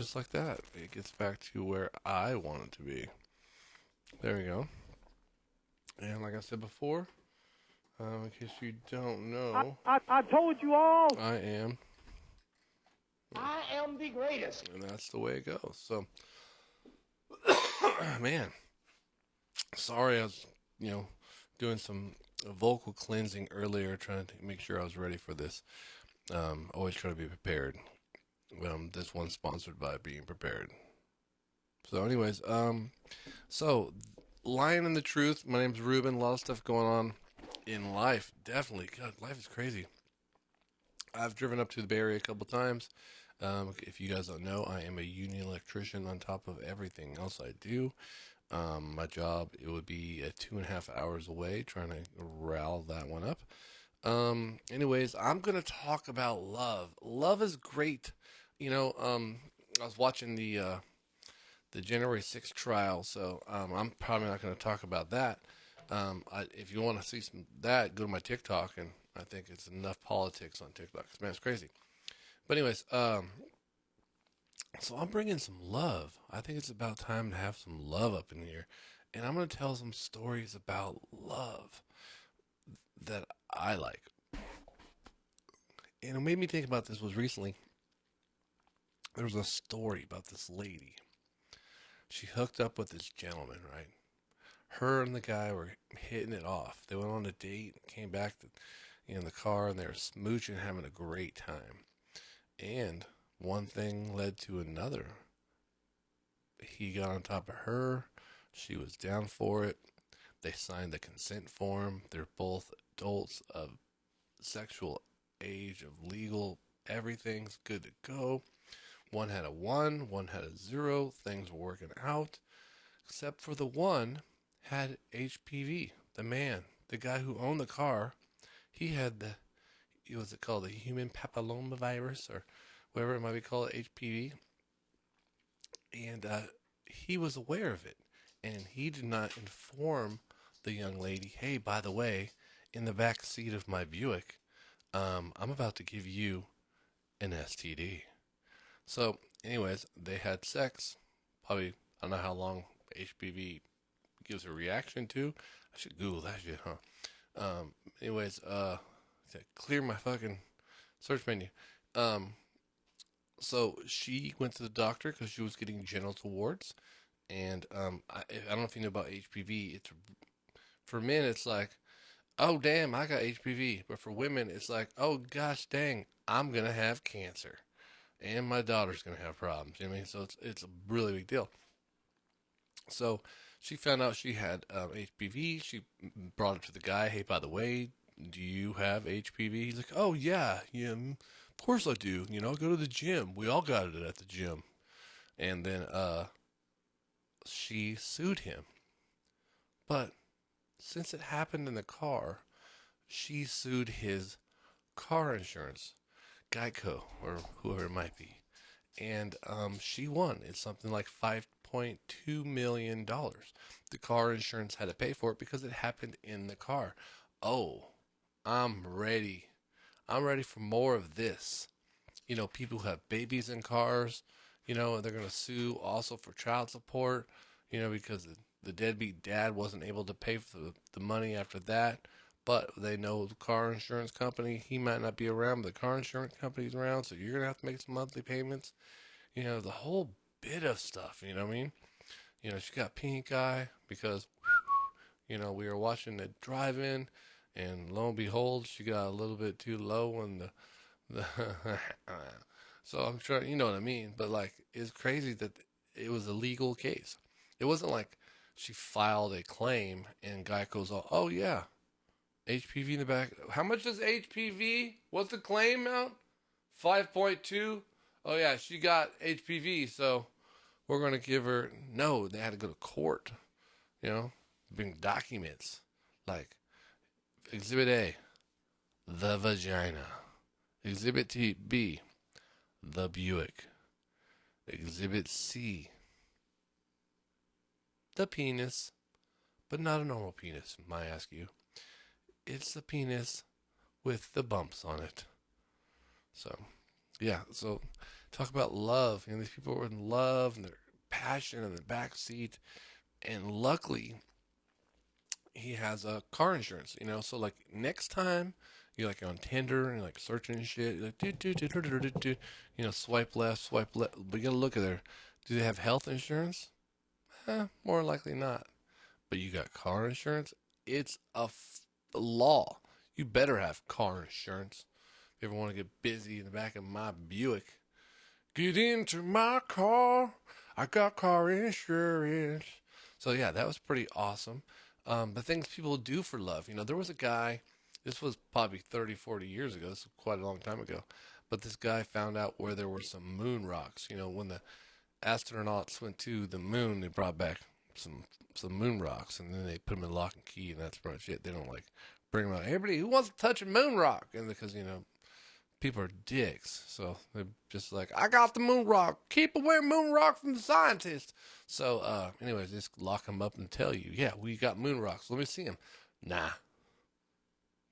just like that, it gets back to where I want it to be. There we go. And like I said before, in case you don't know, I told you all. I am. I am the greatest. And that's the way it goes. So, man, sorry I was, doing some vocal cleansing earlier, trying to make sure I was ready for this. Always try to be prepared. This one's sponsored by Being Prepared. So, anyways, so Lying in the Truth. My name's Reuben. A lot of stuff going on in life. Definitely, God, life is crazy. I've driven up to the Bay Area a couple times. If you guys don't know, I am a union electrician on top of everything else I do. My job, it would be 2.5 hours away, trying to ral that one up. Anyways, I'm going to talk about love. Love is great. I was watching the January 6th trial, so I'm probably not going to talk about that. If you want to see some that, go to my TikTok, and I think it's enough politics on TikTok. Man, it's crazy. But anyways, so I'm bringing some love. I think it's about time to have some love up in here. And I'm going to tell some stories about love that I like. And it made me think about this was recently, there was a story about this lady. She hooked up with this gentleman, right? Her and the guy were hitting it off. They went on a date, came back in the car, and they were smooching, having a great time. And one thing led to another. He got on top of her. She was down for it. They signed the consent form. They're both adults of sexual age, of legal. Everything's good to go. One had a 1, one had a 0. Things were working out. Except for the one had HPV. The man, the guy who owned the car, he had what's it called? The human papillomavirus, or whatever it might be called, HPV. And he was aware of it. And he did not inform the young lady, hey, by the way, in the back seat of my Buick, I'm about to give you an STD. So, anyways, they had sex. Probably, I don't know how long HPV gives a reaction to. I should Google that shit, huh? Anyways, clear my fucking search menu. So she went to the doctor because she was getting genital warts. And I don't know if you know about HPV. It's, for men, it's like, oh, damn, I got HPV. But for women, it's like, oh, gosh, dang, I'm going to have cancer. And my daughter's going to have problems. You know what I mean? So it's a really big deal. So she found out she had HPV. She brought it to the guy. Hey, by the way, do you have HPV? He's like, oh, yeah, of course I do. I go to the gym. We all got it at the gym. And then she sued him. But since it happened in the car, she sued his car insurance, Geico, or whoever it might be. And she won. It's something like $5.2 million. The car insurance had to pay for it because it happened in the car. Oh, I'm ready. I'm ready for more of this. People who have babies in cars, they're going to sue also for child support, because the deadbeat dad wasn't able to pay for the money after that. But they know the car insurance company, he might not be around, but the car insurance company's around, so you're going to have to make some monthly payments. The whole bit of stuff, you know what I mean? She got pink eye because, we were watching the drive-in, and lo and behold, she got a little bit too low on the so I'm sure, you know what I mean? But, it's crazy that it was a legal case. It wasn't like she filed a claim and Geico's all, oh, yeah. HPV in the back. How much is HPV? What's the claim amount? 5.2. Oh yeah, she got HPV, so we're gonna give her. No, they had to go to court. Bring documents like Exhibit A, the vagina. Exhibit B, the Buick. Exhibit C, the penis, but not a normal penis, might I ask you. It's the penis with the bumps on it. So, yeah. So, Talk about love. These people were in love and their passion in the back seat. And luckily, he has a car insurance. So like next time you're like on Tinder and you're like searching and shit, you're like swipe left, swipe left. But you gotta look at there. Do they have health insurance? More likely not. But you got car insurance. It's a law. You better have car insurance. If you ever want to get busy in the back of my Buick, get into my car. I got car insurance. So yeah, that was pretty awesome. The things people do for love. There was a guy, this was probably 30, 40 years ago. This was quite a long time ago. But this guy found out where there were some moon rocks. When the astronauts went to the moon, they brought back some moon rocks, and then they put them in lock and key, and that's pretty much it. They don't like bring them out. Everybody who wants to touch a moon rock, and because people are dicks, so they're just like, I got the moon rock. Keep away moon rock from the scientists. So, anyways, just lock them up and tell you, yeah, we got moon rocks. Let me see them. Nah,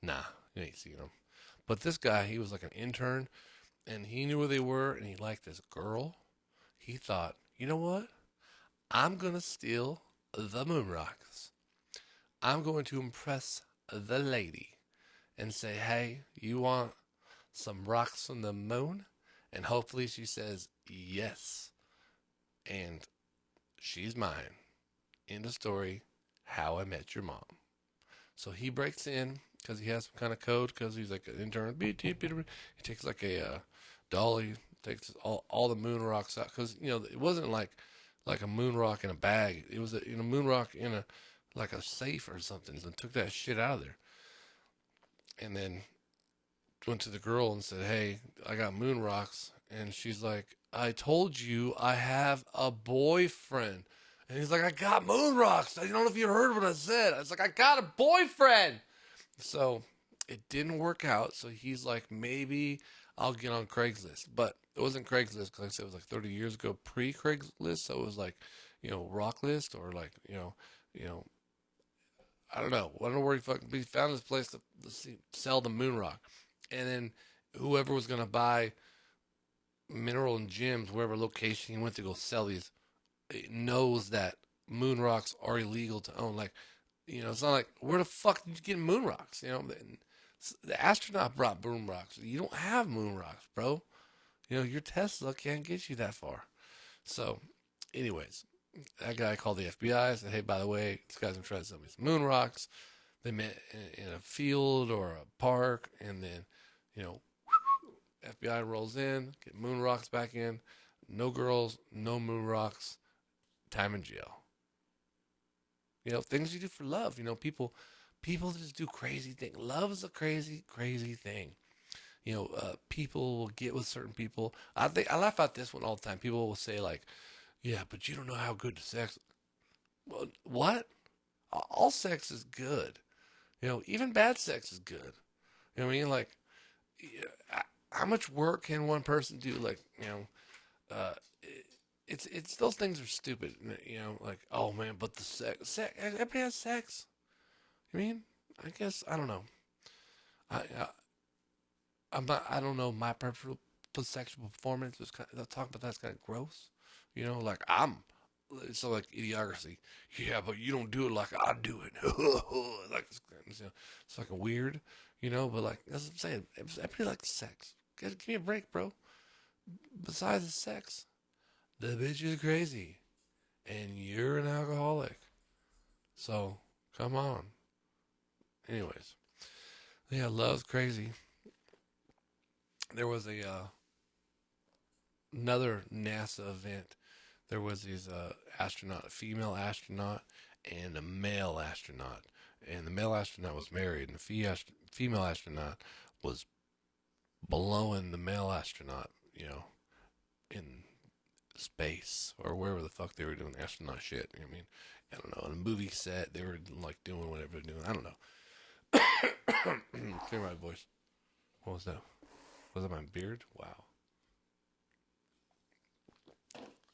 you ain't seeing them. But this guy, he was like an intern, and he knew where they were, and he liked this girl. He thought, you know what? I'm gonna steal the moon rocks. I'm going to impress the lady and say, hey, you want some rocks from the moon? And hopefully she says yes. And she's mine. End of story. How I Met Your Mom. So he breaks in because he has some kind of code, because he's like an intern. He takes like a dolly, takes all the moon rocks out, because it wasn't like a moon rock in a bag. It was a moon rock in a safe or something. So took that shit out of there. And then went to the girl and said, hey, I got moon rocks. And she's like, I told you I have a boyfriend. And he's like, I got moon rocks. I don't know if you heard what I said. I was like, I got a boyfriend. So it didn't work out. So he's like, maybe I'll get on Craigslist. But it wasn't Craigslist, because like I said, it was like 30 years ago, pre-Craigslist. So it was like, Rocklist, or like, I don't know. I don't know where he found this place to sell the moon rock. And then whoever was going to buy mineral and gems, wherever location he went to go sell these, knows that moon rocks are illegal to own. Like, it's not like, where the fuck did you get moon rocks? The astronaut brought moon rocks. You don't have moon rocks, bro. Your Tesla can't get you that far. So, anyways, that guy called the FBI and said, hey, by the way, this guy's going to try to sell me some moon rocks. They met in a field or a park, and then, FBI rolls in, get moon rocks back in. No girls, no moon rocks, time in jail. Things you do for love. People just do crazy things. Love is a crazy, crazy thing. People will get with certain people. I laugh at this one all the time. People will say like, yeah, but you don't know how good the sex. Well, what? All sex is good. Even bad sex is good. You know what I mean? Like, how much work can one person do? Like, it's those things are stupid. Like, oh man, but the sex, everybody has sex. I mean, I guess, I don't know. I don't know, my preferable sexual performance is talk about that's kind of gross. Like it's like idiocracy. Yeah, but you don't do it like I do it. Like it's fucking weird, But like, that's what I'm saying. Everybody likes sex. Give me a break, bro. Besides the sex, the bitch is crazy, and you're an alcoholic. So come on. Anyways, yeah, love's crazy. There was another NASA event. There was these astronaut, a female astronaut and a male astronaut. And the male astronaut was married, and the female astronaut was blowing the male astronaut, in space or wherever the fuck they were doing astronaut shit. I mean, I don't know. On a movie set, they were like doing whatever they're doing. I don't know. Clear my voice. What was that? Was that my beard? Wow.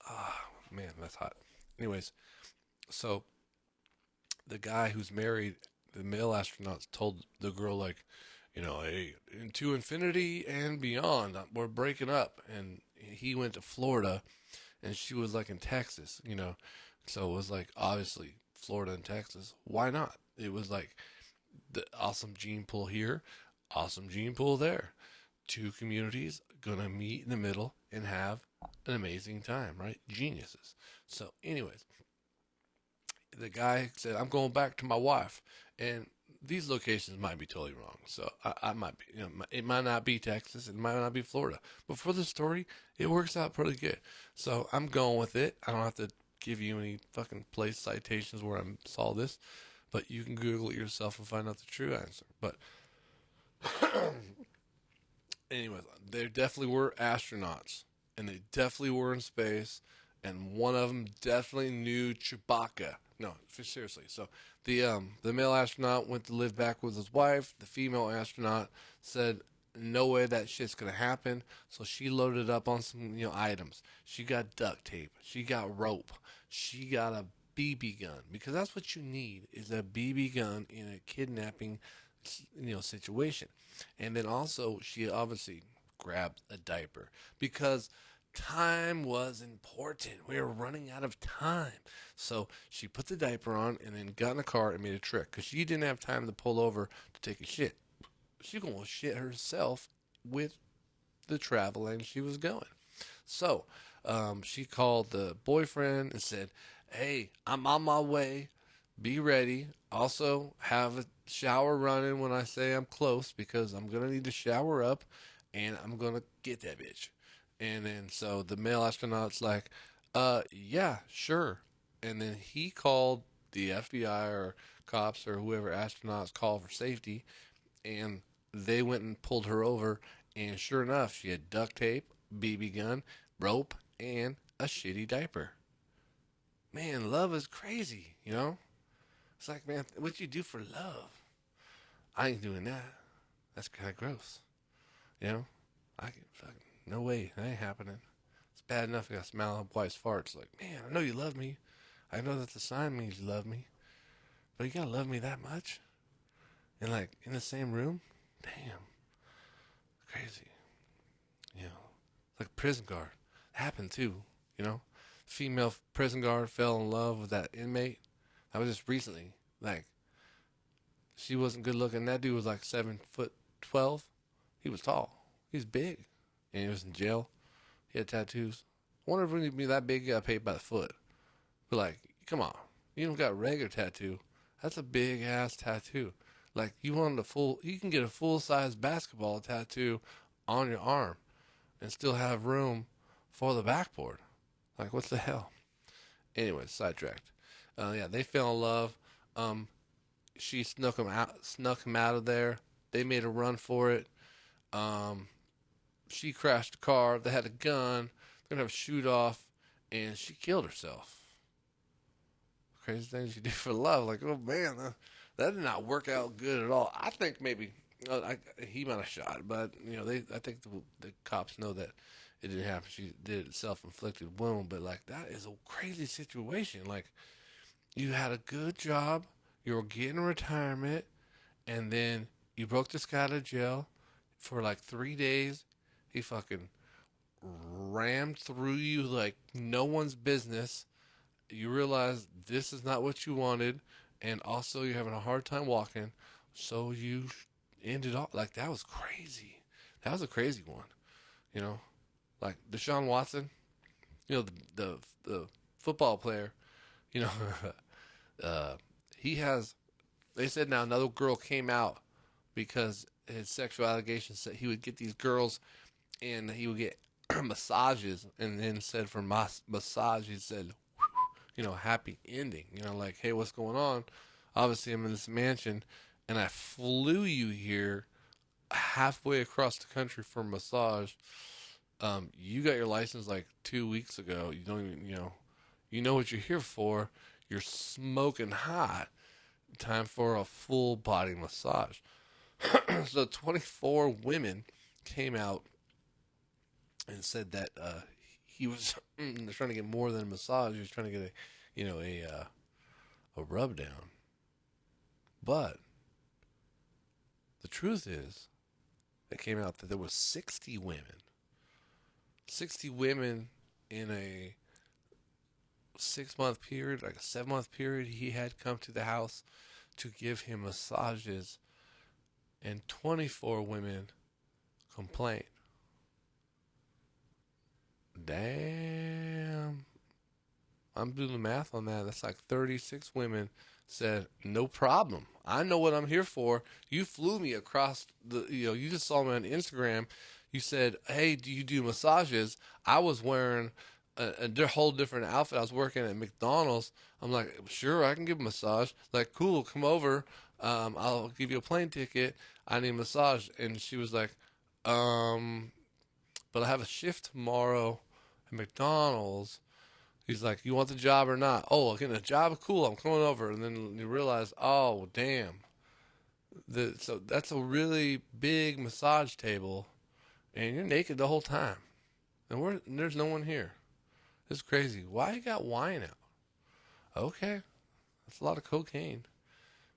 Ah, man, that's hot. Anyways, so the guy who's married, the male astronauts told the girl, like, hey, into infinity and beyond, we're breaking up. And, he went to Florida, and she was like in Texas, So it was like, obviously, Florida and Texas. Why not? It was like the awesome gene pool here, awesome gene pool there. Two communities gonna meet in the middle and have an amazing time, right? Geniuses. So, anyways, the guy said, "I'm going back to my wife," and these locations might be totally wrong. So I might be, it might not be Texas, it might not be Florida, but for the story, it works out pretty good. So I'm going with it. I don't have to give you any fucking place citations where I saw this, but you can Google it yourself and find out the true answer. But anyways, there definitely were astronauts, and they definitely were in space, and one of them definitely knew Chewbacca. No, seriously. So the male astronaut went to live back with his wife. The female astronaut said, "No way that shit's gonna happen." So she loaded up on some items. She got duct tape. She got rope. She got a BB gun, because that's what you need, is a BB gun in a kidnapping situation. And then also she obviously grabbed a diaper, because time was important. We were running out of time. So she put the diaper on and then got in the car and made a trick, because she didn't have time to pull over to take a shit. She gonna shit herself with the traveling she was going. So she called the boyfriend and said, "Hey, I'm on my way. Be ready. Also, have a shower running when I say I'm close, because I'm going to need to shower up and I'm going to get that bitch." And then so the male astronaut's like, yeah, sure. And then he called the FBI or cops or whoever astronauts call for safety, and they went and pulled her over. And sure enough, she had duct tape, BB gun, rope, and a shitty diaper. Man, love is crazy, It's like, man, what you do for love? I ain't doing that. That's kind of gross, I can fucking, no way, that ain't happening. It's bad enough I got smell of wife's farts. Like, man, I know you love me. I know that the sign means you love me, but you gotta love me that much? And like in the same room? Damn, crazy. Like prison guard. Happened too, Female prison guard fell in love with that inmate. That was just recently. Like, she wasn't good looking. That dude was like 7'12". He was tall. He was big. And he was in jail. He had tattoos. I wonder if when he'd be that big, he got paid by the foot. But like, come on. You don't got a regular tattoo. That's a big ass tattoo. Like, you can get a full size basketball tattoo on your arm and still have room for the backboard. Like, what the hell? Anyways, sidetracked. Yeah, they fell in love. She snuck him out of there. They made a run for it. She crashed the car. They had a gun. They're gonna have a shoot off, and she killed herself. Crazy things you do for love. Like, oh man, that did not work out good at all. I think maybe he might have shot, but I think the cops know that it didn't happen. She did a self-inflicted wound, but like, that is a crazy situation. Like, you had a good job, you were getting retirement, and then you broke this guy out of jail for like 3 days. He fucking rammed through you like no one's business. You realize this is not what you wanted, and also you're having a hard time walking, so you ended off like, that was crazy. That was a crazy one, like Deshaun Watson, the football player, you know, he has. They said now another girl came out because his sexual allegations said he would get these girls and he would get massages, and then said for massage he said, happy ending. Like, hey, what's going on? Obviously, I'm in this mansion, and I flew you here halfway across the country for a massage. You got your license like 2 weeks ago. You don't even, you know what you're here for. You're smoking hot. Time for a full body massage. So 24 women came out and said that he was trying to get more than a massage. He was trying to get a rub down. But the truth is, it came out that there were 60 women 60 women in a 6-month period, like a 7-month period, he had come to the house to give him massages, and 24 women complained. Damn. I'm doing the math on that. That's like 36 women said, no problem. I know what I'm here for. You flew me across you just saw me on Instagram. You said, hey, do you do massages? I was wearing a whole different outfit. I was working at McDonald's. I'm like, sure, I can give a massage. Like, cool, come over. I'll give you a plane ticket. I need a massage. And she was like, but I have a shift tomorrow at McDonald's. He's like, you want the job or not? Oh, getting a job? Cool, I'm coming over. And then you realize, oh, damn. So that's a really big massage table, and you're naked the whole time. And there's no one here. It's crazy. Why you got wine out? Okay, that's a lot of cocaine.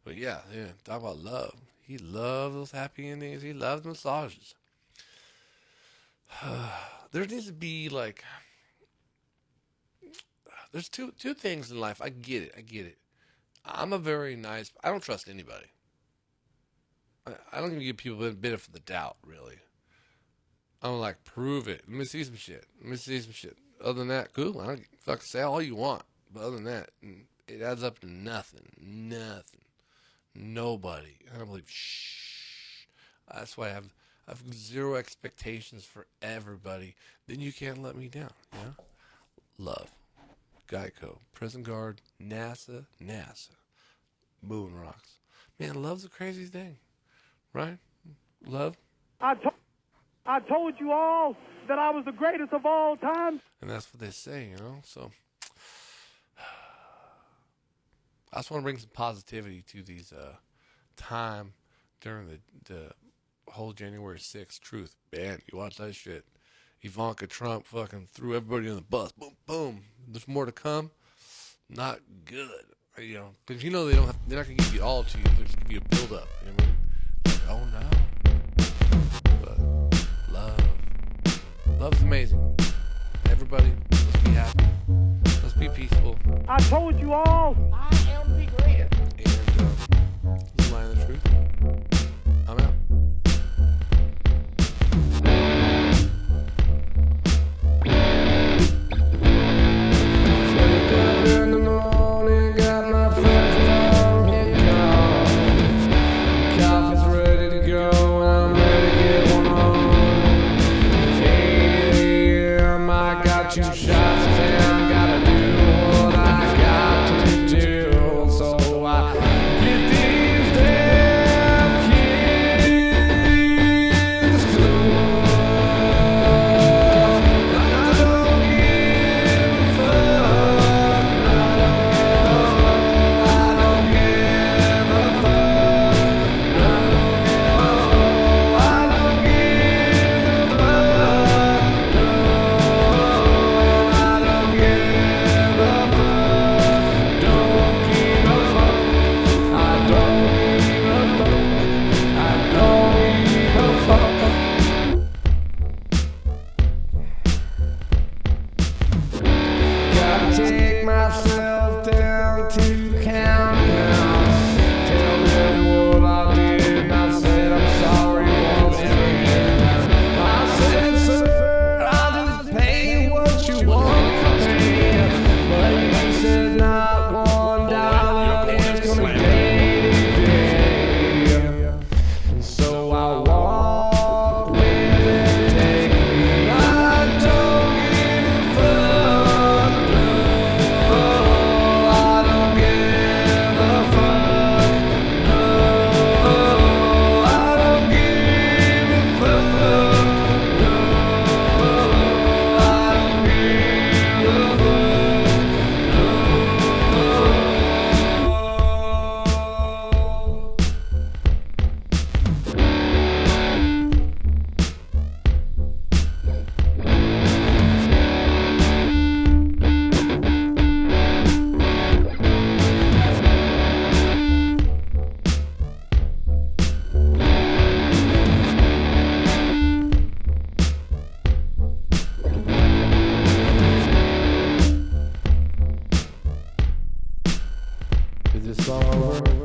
But yeah, talk about love. He loved those happy endings. He loved massages. There needs to be like... There's two things in life. I get it. I'm a very nice... I don't trust anybody. I don't even give people a benefit of the doubt, really. I'm like, prove it. Let me see some shit. Other than that, cool. I don't fucking say all you want. But other than that, it adds up to nothing. Nobody. I don't believe That's why I have zero expectations for everybody. Then you can't let me down. Yeah? Love. Geico, Prison Guard, NASA, moon rocks. Man, love's a crazy thing, right? Love. I told you all that I was the greatest of all time. And that's what they say, So I just want to bring some positivity to these time during the whole January 6th truth. Man, you watch that shit. Ivanka Trump fucking threw everybody on the bus. Boom, boom. There's more to come. Not good. Because they're not gonna give you all to you. They're just gonna give you a build up. You know what I mean? Like, oh no. But love's amazing. Everybody, let's be happy. Let's be peaceful. I told you all. I am the greatest. And this is Line of the Truth. I'm out. it's all over.